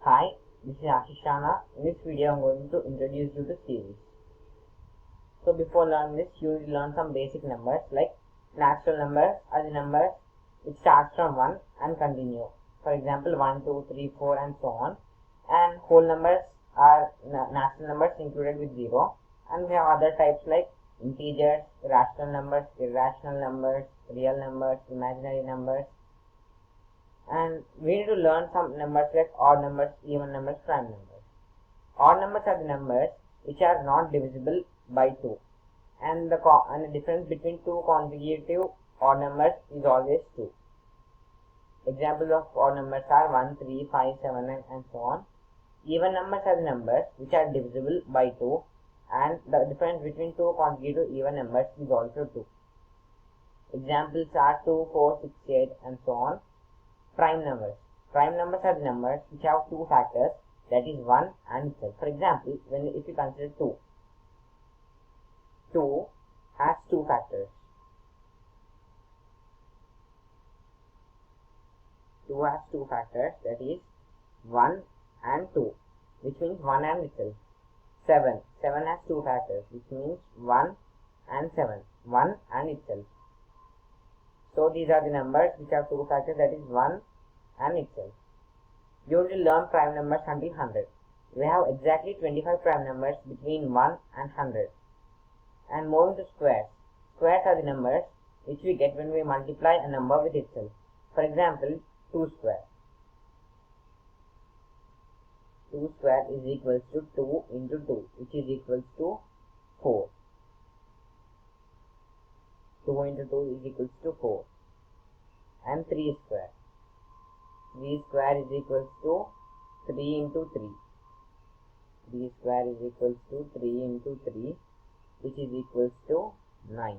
Hi, this is Ashish Rana. In this video, I'm going to introduce you to series. So before learning this, you will learn some basic numbers like natural numbers are the numbers which starts from 1 and continue. For example, 1, 2, 3, 4 and so on. And whole numbers are natural numbers included with 0. And we have other types like integers, rational numbers, irrational numbers, real numbers, imaginary numbers. And we need to learn some numbers like odd numbers, even numbers, prime numbers. Odd numbers are the numbers which are not divisible by 2, and the difference between two consecutive odd numbers is always 2. Examples of odd numbers are 1, 3, 5, 7, 9 and so on. Even numbers are the numbers which are divisible by 2, and the difference between two consecutive even numbers is also 2. Examples are 2, 4, 6, 8 and so on. Prime numbers. Prime numbers are the numbers which have two factors, that is 1 and itself. For example, if you consider 2, 2 has two factors. 2 has two factors, that is 1 and 2, which means 1 and itself. 7 has two factors, which means 1 and 7, 1 and itself. So these are the numbers which have two factors, that is 1 and itself. You will learn prime numbers until 100. We have exactly 25 prime numbers between 1 and 100. And moving to squares. Squares are the numbers which we get when we multiply a number with itself. For example, 2 square. 2 square is equals to 2 into 2, which is equals to 4. 2 into 2 is equals to 4. And 3 square. 3 square is equals to 3 into 3. 3 square is equals to 3 into 3, which is equals to 9.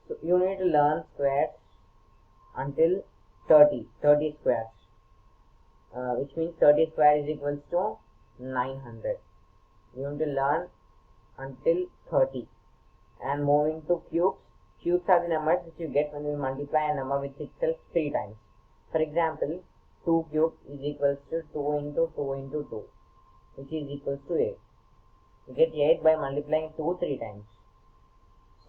So you need to learn squares until 30 squares, which means 30 square is equals to 900. You need to learn until 30. And moving to cubes. Cubes are the numbers which you get when you multiply a number with itself 3 times. For example, 2 cubes is equals to 2 into 2 into 2, which is equals to 8. You get 8 by multiplying 2 3 times.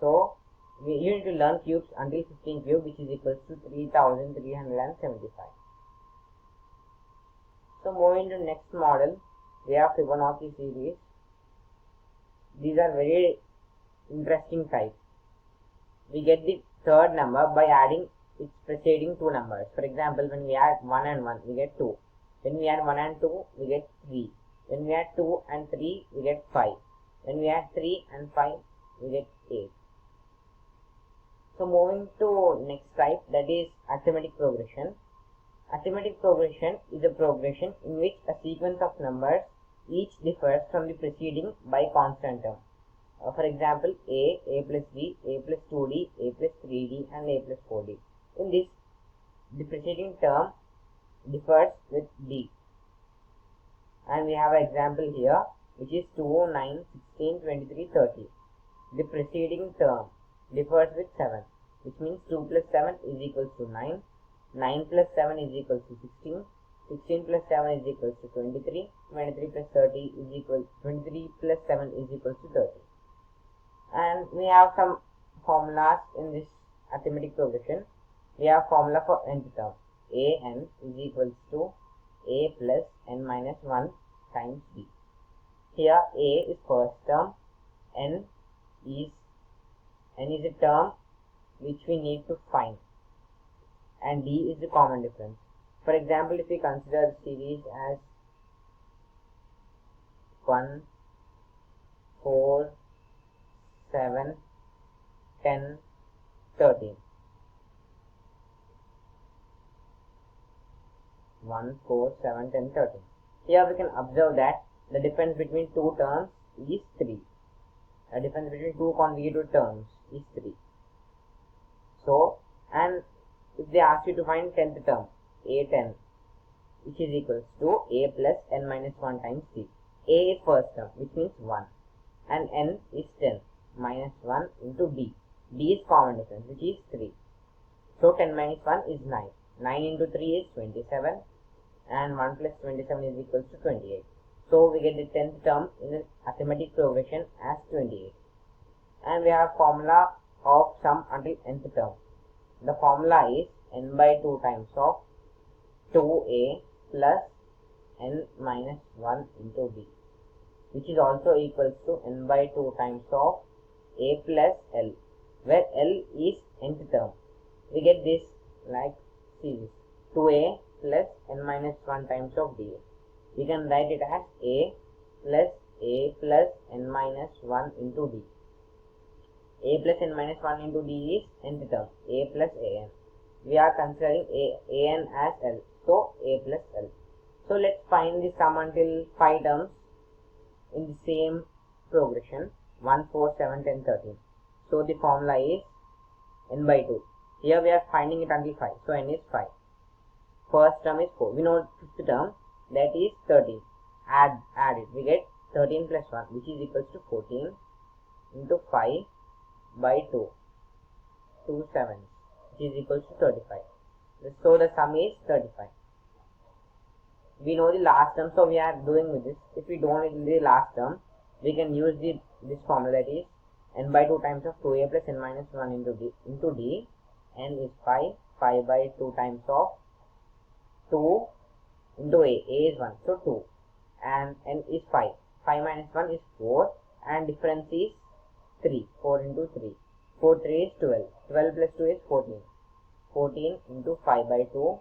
So you need to learn cubes until 15 cubes, which is equals to 3375. So moving to next model, we have Fibonacci series. These are very interesting type. We get the third number by adding its preceding two numbers. For example, when we add 1 and 1, we get 2. When we add 1 and 2, we get 3. When we add 2 and 3, we get 5. When we add 3 and 5, we get 8. So moving to next type, that is arithmetic progression. Arithmetic progression is a progression in which a sequence of numbers each differs from the preceding by constant term. For example, a plus b, a plus 2d, a plus 3d and a plus 4d. In this, the preceding term differs with d. And we have an example here, which is 2, 9, 16, 23, 30. The preceding term differs with 7, which means 2 plus 7 is equals to 9, 9 plus 7 is equals to 16, 16 plus 7 is equals to 23, 23 plus 30 is equal 23 plus 7 is equals to 30. And we have some formulas in this arithmetic progression. We have formula for nth term. An is equals to a plus n minus 1 times b. Here a is first term, n is a term which we need to find, and d is the common difference. For example, if we consider the series as 1, 4, 7, 10, 13. 1, 4, 7, 10, 13. Here we can observe that the difference between two terms is 3. The difference between two consecutive terms is 3. So, and if they ask you to find 10th term, a10, which is equals to a plus n minus 1 times c. A is first term, which means 1, and n is 10 minus 1 into d. D is common difference, which is 3. So 10 minus 1 is 9. 9 into 3 is 27. and 1 plus 27 is equals to 28. So we get the 10th term in the arithmetic progression as 28. And we have formula of sum until nth term. The formula is n by 2 times of 2a plus n minus 1 into b, which is also equals to n by 2 times of a plus l, where l is nth term. We get this like series 2a plus n minus 1 times of d. We can write it as a plus n minus 1 into d. A plus n minus 1 into d is nth term, a plus an. We are considering an as l, so a plus l. So let's find the sum until 5 terms in the same progression 1, 4, 7, 10, 13. So the formula is n by 2. Here we are finding it until 5, so n is 5. First term is 4. We know fifth term, that is 13. Add it. We get 13 plus 1, which is equals to 14 into 5 by 2. 2 sevens, which is equals to 35. So the sum is 35. We know the last term, so we are doing with this. If we don't know the last term, we can use this formula, that is n by 2 times of 2a plus n minus 1 into d. N is 5. 5 by 2 times of 2 into a is 1, so 2, and n is 5. 5 minus 1 is 4, and difference is 3. 4 into 3. 4 3 is 12. 12 plus 2 is 14. 14 into 5 by 2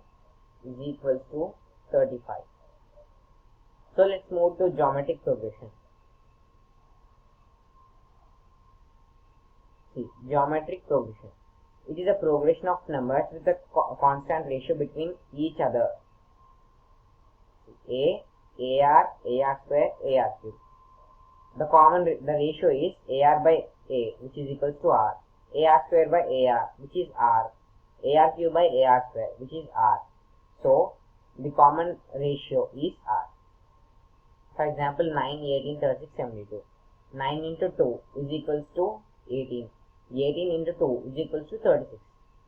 is equals to 35. So let's move to geometric progression. See, geometric progression. It is a progression of numbers with a constant ratio between each other. A, AR, AR square, AR cube. The ratio is AR by A, which is equals to R. AR square by AR, which is R. AR cube by AR square, which is R. So the common ratio is R. For example, 9, 18, 36, 72. 9 into 2 is equals to 18. 18 into 2 is equals to 36.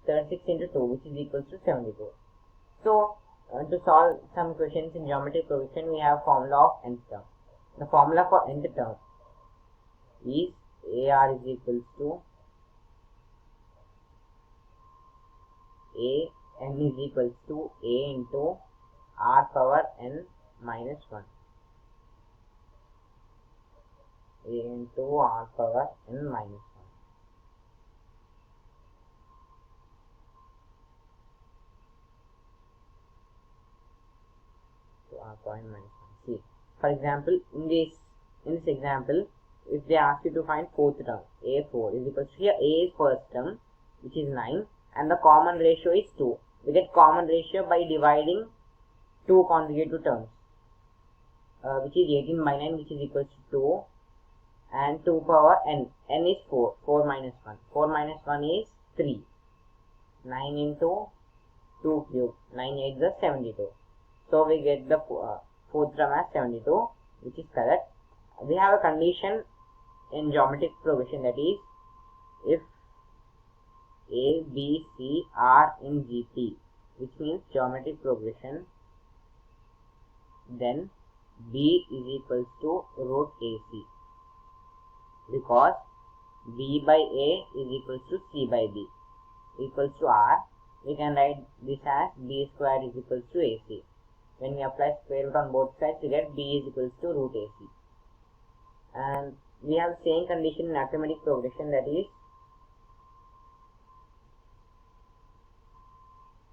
36 into 2, which is equals to 72. So to solve some questions in geometric progression, we have formula of nth term. The formula for nth term is AR is equals to n is equals to a into r power n minus 1. A into r power n minus 1. R power n minus 1. See, for example, in this example, if they ask you to find fourth term, a4 is equals to, here a is first term, which is 9, and the common ratio is 2. We get common ratio by dividing two consecutive terms, which is 18 by 9, which is equals to 2, and 2 power n. N is 4. 4 minus 1. 4 minus 1 is 3. 9 into 2 cube. 9 8 is 72. So we get the fourth term as 72, which is correct. We have a condition in geometric progression, that is, if A, B, C are in GP, which means geometric progression, then B is equals to root AC, because B by A is equals to C by B equals to R. We can write this as B square is equals to AC. When we apply square root on both sides, we get B is equals to root AC. And we have the same condition in arithmetic progression, that is,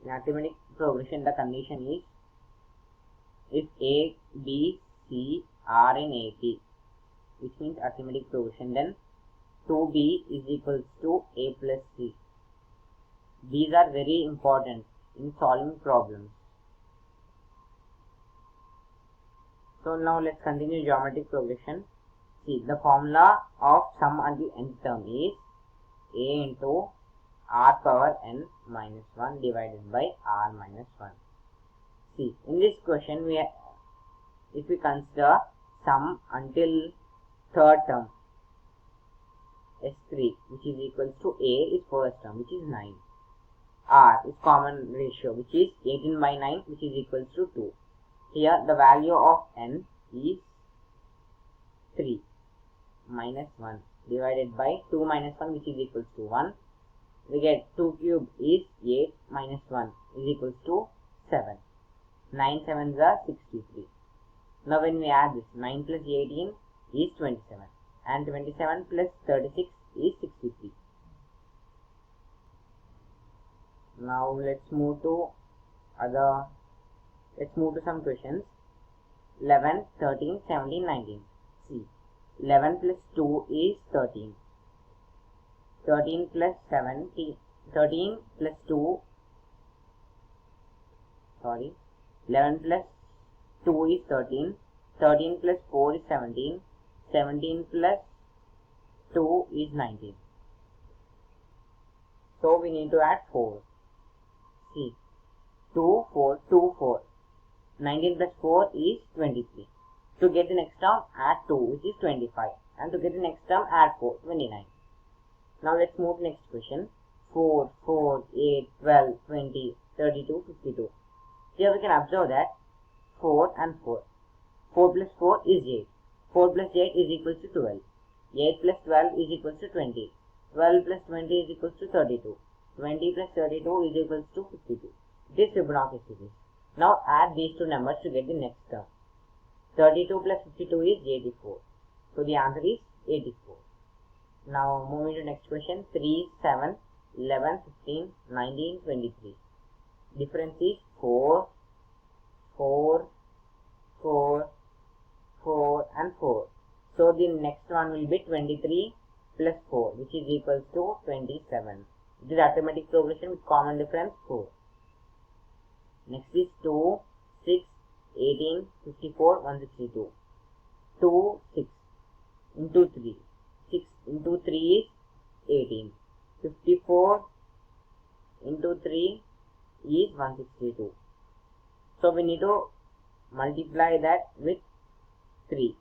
in arithmetic progression the condition is, if A, B, C are in AP, which means arithmetic progression, then 2B is equals to A plus C. These are very important in solving problems. So now let's continue geometric progression. See, the formula of sum until nth term is A into r power n minus 1 divided by r minus 1. See, in this question, if we consider sum until third term, S3, which is equals to A is first term, which is 9. R is common ratio, which is 18 by 9, which is equals to 2. Here the value of n is 3 minus 1 divided by 2 minus 1, which is equals to 1. We get 2 cube is 8 minus 1 is equals to 7. 9 sevens are 63. Now when we add this, 9 plus 18 is 27 and 27 plus 36 is 63. Now let's move to some questions. 11, 13, 17, 19. See, 11 plus 2 is 13. 13 plus 17, 13 plus 2, 11 plus 2 is 13. 13 plus 4 is 17. 17 plus 2 is 19. So we need to add 4. See, 2, 4, 2, 4. 19 plus 4 is 23. To get the next term, add 2, which is 25. And to get the next term, add 4, 29. Now let's move to next question. 4, 4, 8, 12, 20, 32, 52. Here we can observe that 4 and 4. 4 plus 4 is 8. 4 plus 8 is equals to 12. 8 plus 12 is equals to 20. 12 plus 20 is equals to 32. 20 plus 32 is equals to 52. This Fibonacci series. Now add these two numbers to get the next term. 32 plus 52 is 84. So the answer is 84. Now moving to next question. 3, 7, 11, 15, 19, 23. Difference is 4, 4, 4, 4 and 4. So the next one will be 23 plus 4, which is equals to 27. It is arithmetic progression with common difference 4. Next is 2, 6, 18, 54, 162. 2, 6 into 3. 6 into 3 is 18. 54 into 3 is 162. So we need to multiply that with 3.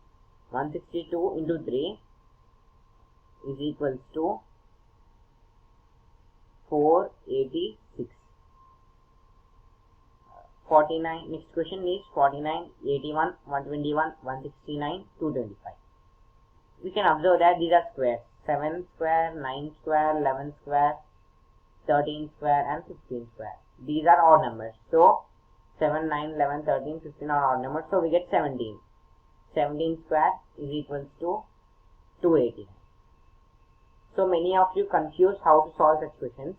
162 into 3 is equals to 486. 49. Next question is 49, 81, 121, 169, 225. We can observe that these are squares. 7 square, 9 square, 11 square, 13 square and 15 square. These are odd numbers. So 7, 9, 11, 13, 15 are odd numbers. So we get 17. 17 square is equals to 289. So many of you confused how to solve such questions.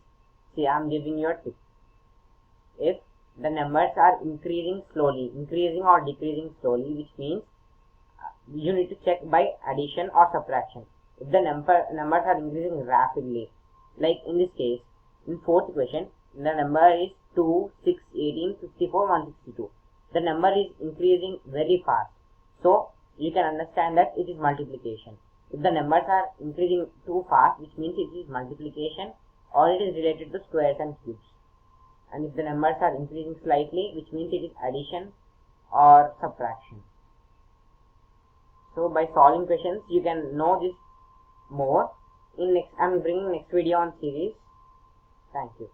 See, I am giving you a tip. If the numbers are increasing or decreasing slowly, which means you need to check by addition or subtraction. If the numbers are increasing rapidly, like in this case, in fourth question, the number is 2, 6, 18, 54, 162. The number is increasing very fast. So you can understand that it is multiplication. If the numbers are increasing too fast, which means it is multiplication or it is related to squares and cubes. And if the numbers are increasing slightly, which means it is addition or subtraction. So by solving questions, you can know this more. I am bringing next video on series. Thank you.